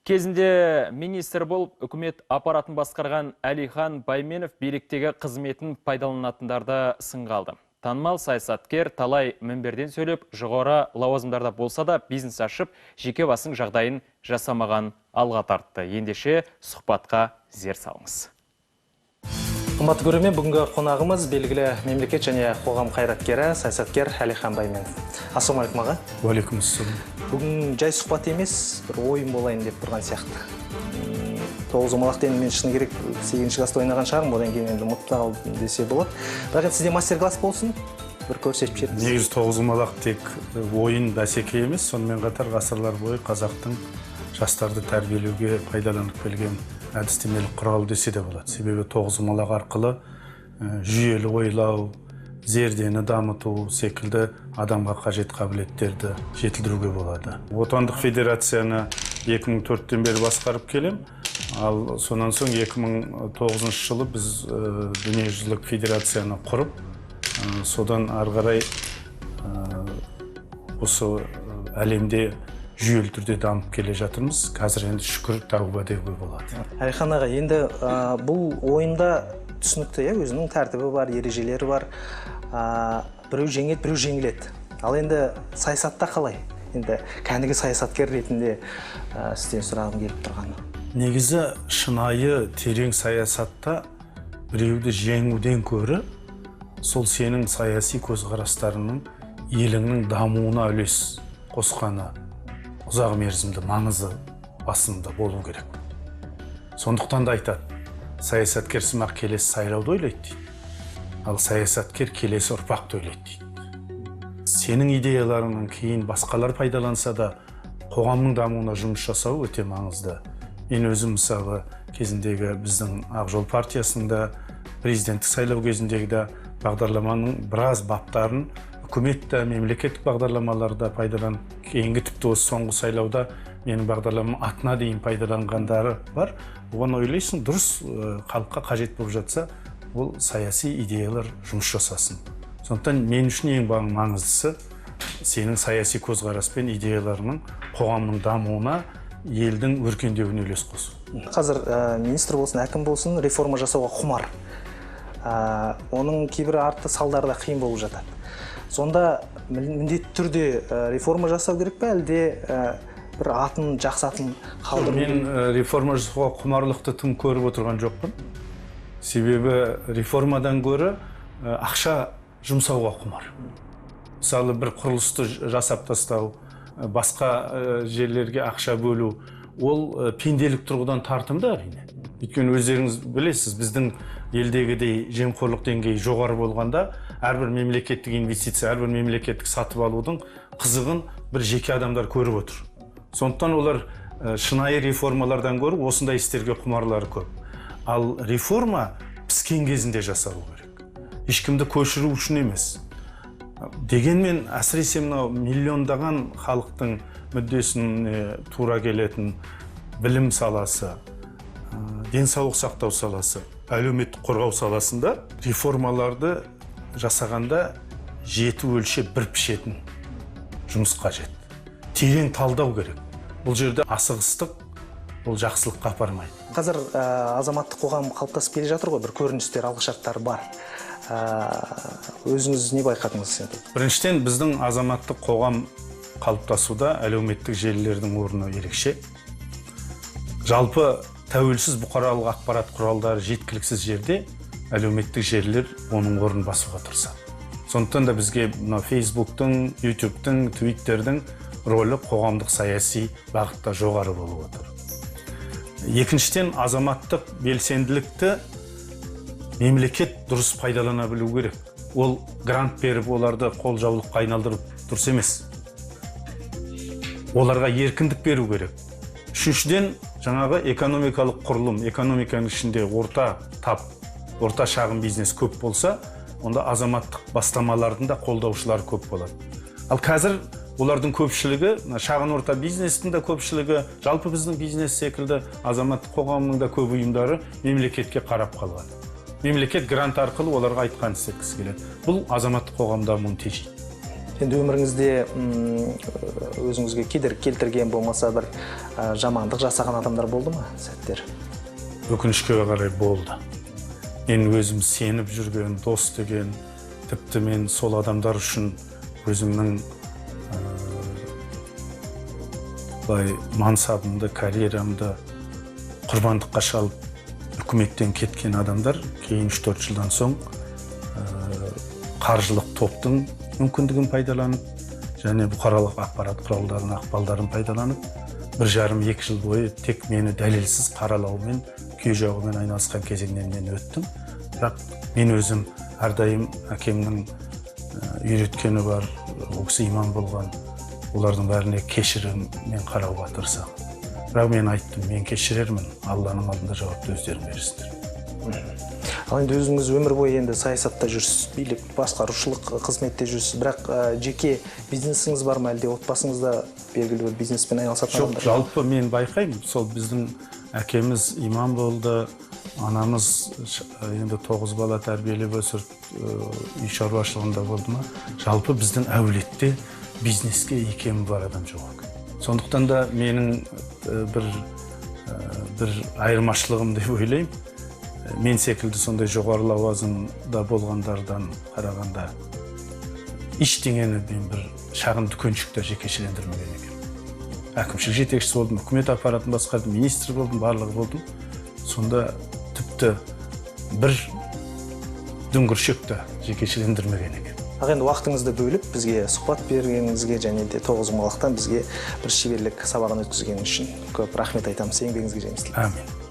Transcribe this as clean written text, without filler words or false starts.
Кезінде министр болып үкімет аппаратын басқарған Әлихан Байменов биліктегі қызметін пайдаланатындарды сынға алды. Танымал саясаткер талай мінберден сөйлеп, жоғары лауазымдарда болса да бизнес ашып, жеке басының жағдайын жасамаған алға тартты. Ендеше сұхбатқа зер салыңыз. Қымбатты көрермен, бүгінгі қонағымыз белгілі мемлекет және қоғам қайраткері, саясаткер Әлихан Байменов. Ассалаумағалейкум аға. Уалейкумассалам. Бүгін жай сұхбат емес, бір ойын болайын деп тұрған сияқты. Тоғызқұмалақ мен шыны керек 8-ші класста ойнаған шығармын, одан кейін енді ұмытып қалдым десе болады. Бірақ сізде мастер-класс болсын, бір көрсетіп жіберіңіз. Негізі тоғызқұмалақ тек ойын бәсеке емес, сонымен қатар ғасырлар бойы қазақтың жастарды тәрбиелеуге пайдаланып келген әдістемелік құрал десе де болады. Себебі тоғызқұмалақ арқылы жүйелі ойлау, зердені дамыту секілді адамға қажет қабілеттерді жетілдіруге болады. Отандық федерацияны 2004-тен бері басқарып келем, ал сонан соң 2009 жылы біз дүниежүзілік федерацияны құрып, содан ары қарай осы әлемде жүйелі түрде дамып келе жатырмыз. Қазір енді шүкір тәуба деуге болады. Әлихан аға, енді бұл ойында түсінікті, өзінің тәртібі бар, ережелері бар. Біреу жеңеді, біреу жеңіледі. Ал енді саясатта қалай? Енді кәнігі саясаткер ретінде сізден сұрағым келіп тұрғаны. Негізі шынайы терең саясатта біреуді жеңуден көрі, сол сенің саяси көзқарастарының еліңнің дамуына үлес қосқаны ұзақ мерзімді маңызы басымды болу керек. Сондықтан да айтады, саясаткер сымақ келесі сайлауды ойлайды дейді. Ал саясаткер келесі ұрпақты ойлайды дейді. Сенің идеяларының кейін басқалар пайдаланса да қоғамның дамуына жұмыс жасау өте маңызды. Мен өзім мысалы кезіндегі біздің Ақжол партиясында президенттік сайлау кезіндегі бағдарламаның біраз баптарын үкіметті мемлекеттік бағдарламаларда пайдаланып, кейінгі тіпті осы соңғы сайлауда менің бағдарламам атына дейін пайдаланғандары бар. Оған ойлайсың, дұрыс халыққа қажет болып жатса, ол саяси идеялар жұмыс жасасын. Сондықтан мен үшін ең маңыздысы сенің саяси көзқарас пен идеяларының қоғамның дамуына, елдің өркендеуіне үлес қосу. Қазір министр болсын, әкім болсын, реформа жасауға құмар. Оның кейбір артты салдары да қиын болып жатады. Сонда міндетті түрде реформа жасау керек пе, әлде бір атын, жақсы атын қалдыру? Мен реформа жасауға құмарлықты тым көріп отырған жоқпын. Себебі реформадан көрі ақша жұмсауға құмар. Мысалы бір құрылысты жасап тастау, басқа жерлерге ақша бөлу, ол пенделік тұрғыдан тартымды әрине. Өйткені өздеріңіз білесіз, біздің елдегідей жемқорлық деңгейі жоғары болғанда, әрбір мемлекеттік инвестиция, әрбір мемлекеттік сатып алудың қызығын бір жеке адамдар көріп отыр. Сондықтан олар шынайы реформалардан көріп, осындай істерге құмарлары көп. Ал реформа піскен кезінде жасалу керек. Ешкімді көшіру үшін емес. Дегенмен әсіресе мынау миллиондаған халықтың мүддесіне тура келетін білім саласы, денсаулық сақтау саласы, әлеуметтік қорғау саласында реформаларды жасағанда жеті өлшеп бір пішетін жұмыс қажет. Терең талдау керек. Бұл жерде асығыстық бұл жақсылыққа апармайды. Қазір азаматтық қоғам қалыптасып келе жатыр ғой, бір көріністер, алғышарттар бар. Өзіңіз не байқадыңыз? Біріншіден, біздің азаматтық қоғам қалыптасуда әлеуметтік желілердің орны ерекше. Жалпы тәуелсіз бұқаралық ақпарат құралдары жеткіліксіз жерде әлеуметтік желілер оның орнын басуға тырысады. Сондықтан да бізге Фейсбуктың, Ютубтың, Твиттердің рөлі қоғамдық саяси бағытта жоғары болып отыр. Екіншіден, азаматтық белсенділікті мемлекет дұрыс пайдалана білу керек. Ол грант беріп, оларды қолжаулыққа айналдырып дұрыс емес. Оларға еркіндік беру керек. Үшіншіден, жаңағы экономикалық құрылым, экономиканың ішінде орта шағын бизнес көп болса, онда азаматтық бастамалардың да қолдаушылары көп болады. Ал қазір олардың көпшілігі, шағын орта бизнестің де көпшілігі, жалпы біздің бизнес секілді азаматтық қоғамның да көп ұйымдары мемлекетке қарап қалған. Мемлекет грант арқылы оларға айтқан істеткісі келеді. Бұл азаматтық қоғам дамуын тежейді. Енді өміріңізде өзіңізге кедергі келтірген болмаса бір жамандық жасаған адамдар болды ма сәттер? Өкінішке қарай болды. Мен өзім сеніп жүрген дос деген, тіпті мен сол адамдар үшін өзімнің мансабымды, карьерамды құрбандыққа шалып, үкіметтен кеткен адамдар кейін 3-4 жылдан соң қаржылық топтың мүмкіндігін пайдаланып, және бұқаралық ақпарат құралдарының ықпалдарын пайдаланып, 1,5-2 жыл бойы тек мені дәлелсіз қаралаумен, күй жағумен айналысқан кезеңнен мен өттім. Бірақ мен өзім әрдайым әкемнің үйреткені бар, ол кісі иман болған, олардың бәріне кешіріммен қарауға тырысамын. Бірақ мен айттым, мен кешірермін, Алланың алдында жауапты өздерің бересіңдер. Ал енді өзіңіз өмір бойы енді саясатта жүрсіз, билік, басқарушылық қызметте жүрсіз, бірақ жеке бизнесіңіз бар ма, әлде отбасыңызда белгілі бір бизнеспен айналысатын адамдар? Жоқ, жалпы мен байқаймын, сол біздің әкеміз иман болды, анамыз енді 9 бала тәрбиелеп өсіріп, үй шаруашылығында болды ма, жалпы біздің әулетте бизнеске икемі бар адам жоқ. Сондықтан да менің бір айырмашылығым деп ойлаймын. Мен секілді сондай жоғары лауазымда болғандардан қарағанда ештеңені мен бір шағын дүкеншікті жекешелендірмеген екен. Әкімшілік жетекшісі болдым, үкімет аппаратын басқардым, министр болдым, барлығы болдым. Сонда тіпті бір дүңгіршекті жекешелендірмеген екен. Енді уақытыңызды бөліп, бізге сұхбат бергеніңізге және де тоғызқұмалақтан бізге бір шеберлік сабағын өткізген үшін көп рахмет айтамыз. Еңбегіңізге жеміс тілеймін. Амин.